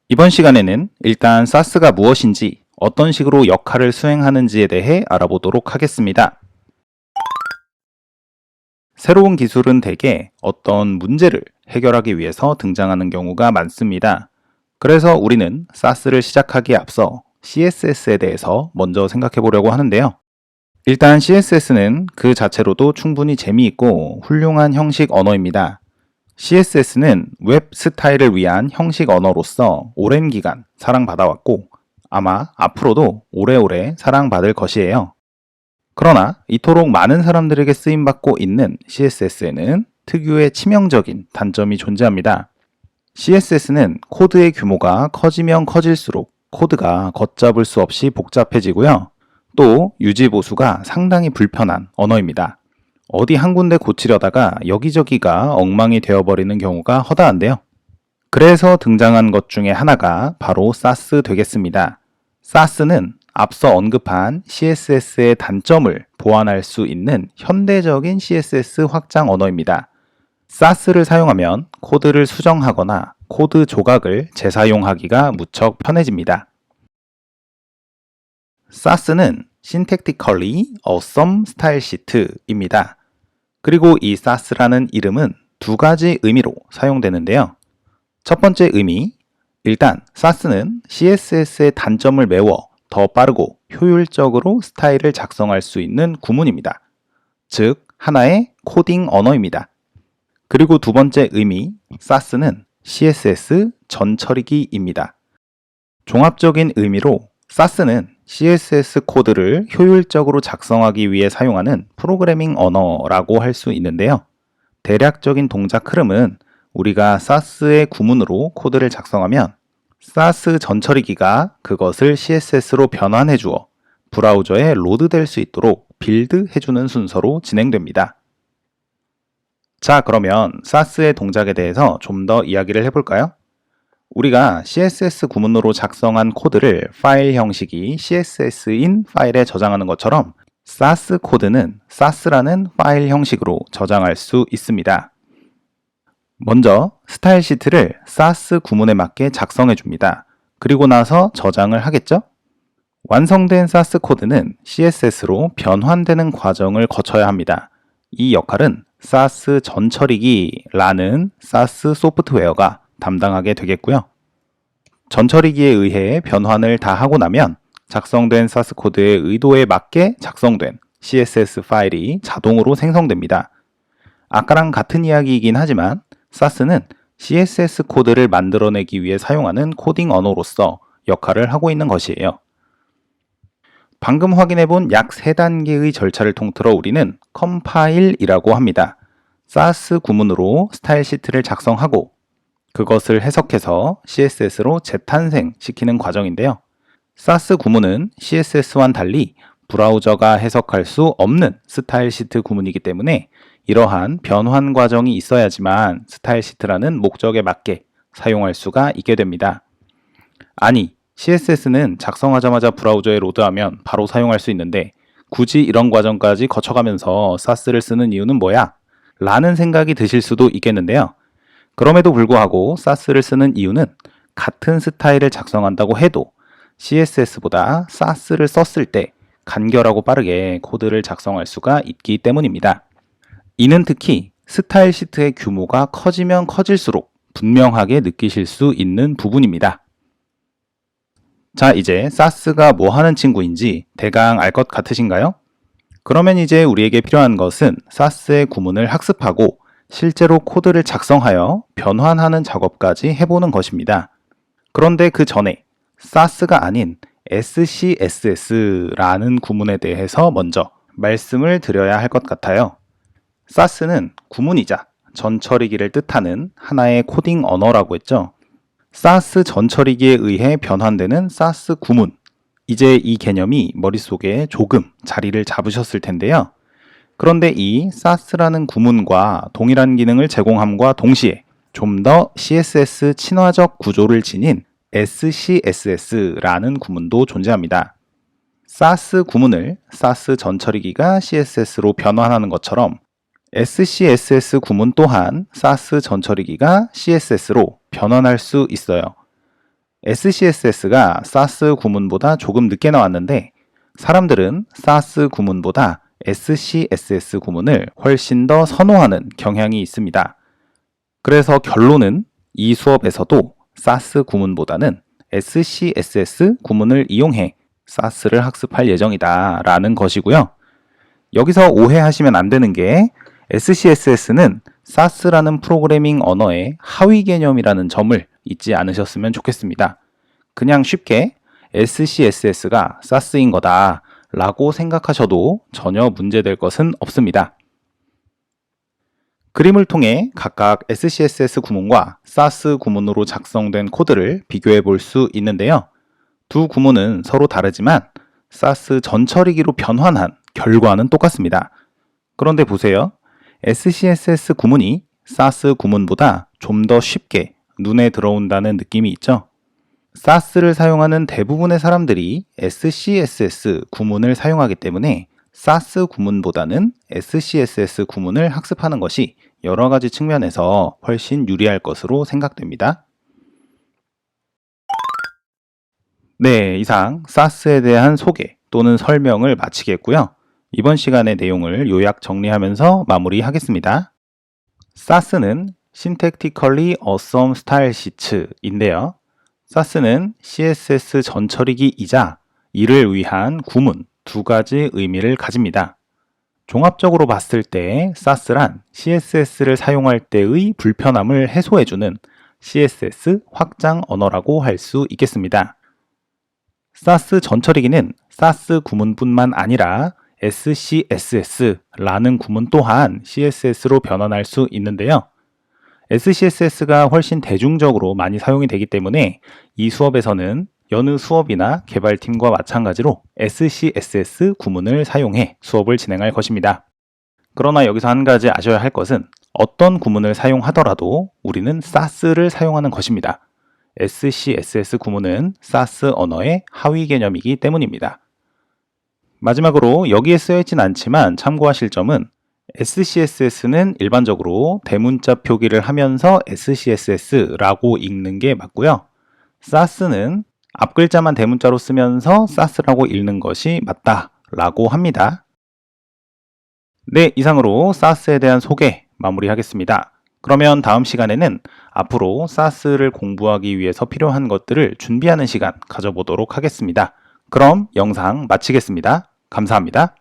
이번 시간에는 일단 사스가 무엇인지, 어떤 식으로 역할을 수행하는지에 대해 알아보도록 하겠습니다. 새로운 기술은 대개 어떤 문제를 해결하기 위해서 등장하는 경우가 많습니다. 그래서 우리는 사스를 시작하기에 앞서 CSS에 대해서 먼저 생각해 보려고 하는데요. 일단 CSS는 그 자체로도 충분히 재미있고 훌륭한 형식 언어입니다. CSS는 웹 스타일을 위한 형식 언어로서 오랜 기간 사랑받아왔고 아마 앞으로도 오래오래 사랑받을 것이에요. 그러나 이토록 많은 사람들에게 쓰임받고 있는 CSS에는 특유의 치명적인 단점이 존재합니다. CSS는 코드의 규모가 커지면 커질수록 코드가 걷잡을 수 없이 복잡해지고요. 또 유지 보수가 상당히 불편한 언어입니다. 어디 한 군데 고치려다가 여기저기가 엉망이 되어버리는 경우가 허다한데요. 그래서 등장한 것 중에 하나가 바로 사스 되겠습니다. 사스는 앞서 언급한 CSS의 단점을 보완할 수 있는 현대적인 CSS 확장 언어입니다. 사스를 사용하면 코드를 수정하거나 코드 조각을 재사용하기가 무척 편해집니다. 사스는 Syntactically Awesome Style Sheet입니다. 그리고 이 사스라는 이름은 두 가지 의미로 사용되는데요. 첫 번째 의미, 일단 사스는 CSS의 단점을 메워 더 빠르고 효율적으로 스타일을 작성할 수 있는 구문입니다. 즉, 하나의 코딩 언어입니다. 그리고 두 번째 의미, 사스는 CSS 전처리기입니다. 종합적인 의미로 사스는 CSS 코드를 효율적으로 작성하기 위해 사용하는 프로그래밍 언어라고 할 수 있는데요. 대략적인 동작 흐름은 우리가 사스의 구문으로 코드를 작성하면 사스 전처리기가 그것을 CSS로 변환해 주어 브라우저에 로드될 수 있도록 빌드해주는 순서로 진행됩니다. 자, 그러면 사스의 동작에 대해서 좀 더 이야기를 해볼까요? 우리가 CSS 구문으로 작성한 코드를 파일 형식이 CSS인 파일에 저장하는 것처럼 사스 코드는 사스라는 파일 형식으로 저장할 수 있습니다. 먼저 스타일 시트를 사스 구문에 맞게 작성해 줍니다. 그리고 나서 저장을 하겠죠? 완성된 사스 코드는 CSS로 변환되는 과정을 거쳐야 합니다. 이 역할은 사스 전처리기라는 사스 소프트웨어가 담당하게 되겠고요. 전처리기에 의해 변환을 다 하고 나면 작성된 사스 코드의 의도에 맞게 작성된 CSS 파일이 자동으로 생성됩니다. 아까랑 같은 이야기이긴 하지만 사스는 CSS 코드를 만들어내기 위해 사용하는 코딩 언어로서 역할을 하고 있는 것이에요. 방금 확인해본 약 3단계의 절차를 통틀어 우리는 컴파일이라고 합니다. 사스 구문으로 스타일 시트를 작성하고 그것을 해석해서 CSS로 재탄생시키는 과정인데요. 사스 구문은 CSS와는 달리 브라우저가 해석할 수 없는 스타일 시트 구문이기 때문에 이러한 변환 과정이 있어야지만 스타일 시트라는 목적에 맞게 사용할 수가 있게 됩니다. 아니, CSS는 작성하자마자 브라우저에 로드하면 바로 사용할 수 있는데 굳이 이런 과정까지 거쳐가면서 사스를 쓰는 이유는 뭐야? 라는 생각이 드실 수도 있겠는데요. 그럼에도 불구하고 사스를 쓰는 이유는 같은 스타일을 작성한다고 해도 CSS보다 사스를 썼을 때 간결하고 빠르게 코드를 작성할 수가 있기 때문입니다. 이는 특히 스타일 시트의 규모가 커지면 커질수록 분명하게 느끼실 수 있는 부분입니다. 자, 이제 사스가 뭐 하는 친구인지 대강 알 것 같으신가요? 그러면 이제 우리에게 필요한 것은 사스의 구문을 학습하고 실제로 코드를 작성하여 변환하는 작업까지 해보는 것입니다. 그런데 그 전에 사스가 아닌 SCSS라는 구문에 대해서 먼저 말씀을 드려야 할 것 같아요. 사스는 구문이자 전처리기를 뜻하는 하나의 코딩 언어라고 했죠. 사스 전처리기에 의해 변환되는 사스 구문. 이제 이 개념이 머릿속에 조금 자리를 잡으셨을 텐데요. 그런데 이 사스라는 구문과 동일한 기능을 제공함과 동시에 좀 더 CSS 친화적 구조를 지닌 SCSS라는 구문도 존재합니다. 사스 구문을 사스 전처리기가 CSS로 변환하는 것처럼 SCSS 구문 또한 사스 전처리기가 CSS로 변환할 수 있어요. SCSS가 SAS 구문보다 조금 늦게 나왔는데 사람들은 SAS 구문보다 SCSS 구문을 훨씬 더 선호하는 경향이 있습니다. 그래서 결론은 이 수업에서도 SAS 구문보다는 SCSS 구문을 이용해 SAS를 학습할 예정이다 라는 것이고요. 여기서 오해하시면 안 되는 게 SCSS는 SAS라는 프로그래밍 언어의 하위 개념이라는 점을 잊지 않으셨으면 좋겠습니다. 그냥 쉽게 SCSS가 SAS인 거다 라고 생각하셔도 전혀 문제될 것은 없습니다. 그림을 통해 각각 SCSS 구문과 SAS 구문으로 작성된 코드를 비교해 볼 수 있는데요. 두 구문은 서로 다르지만 SAS 전처리기로 변환한 결과는 똑같습니다. 그런데 보세요. SCSS 구문이 SAS 구문보다 좀 더 쉽게 눈에 들어온다는 느낌이 있죠? SAS를 사용하는 대부분의 사람들이 SCSS 구문을 사용하기 때문에 SAS 구문보다는 SCSS 구문을 학습하는 것이 여러 가지 측면에서 훨씬 유리할 것으로 생각됩니다. 네, 이상 SAS에 대한 소개 또는 설명을 마치겠고요. 이번 시간의 내용을 요약 정리하면서 마무리하겠습니다. SAS는 Syntactically Awesome Style Sheet인데요. SAS는 CSS 전처리기이자 이를 위한 구문 두 가지 의미를 가집니다. 종합적으로 봤을 때 SAS란 CSS를 사용할 때의 불편함을 해소해주는 CSS 확장 언어라고 할 수 있겠습니다. SAS 전처리기는 SAS 구문뿐만 아니라 SCSS라는 구문 또한 CSS로 변환할 수 있는데요. SCSS가 훨씬 대중적으로 많이 사용이 되기 때문에 이 수업에서는 여느 수업이나 개발팀과 마찬가지로 SCSS 구문을 사용해 수업을 진행할 것입니다. 그러나 여기서 한 가지 아셔야 할 것은 어떤 구문을 사용하더라도 우리는 SAS를 사용하는 것입니다. SCSS 구문은 SAS 언어의 하위 개념이기 때문입니다. 마지막으로 여기에 쓰여있진 않지만 참고하실 점은 SCSS는 일반적으로 대문자 표기를 하면서 SCSS라고 읽는 게 맞고요. SAS는 앞글자만 대문자로 쓰면서 SAS라고 읽는 것이 맞다라고 합니다. 네, 이상으로 SAS에 대한 소개 마무리하겠습니다. 그러면 다음 시간에는 앞으로 SAS를 공부하기 위해서 필요한 것들을 준비하는 시간 가져보도록 하겠습니다. 그럼 영상 마치겠습니다. 감사합니다.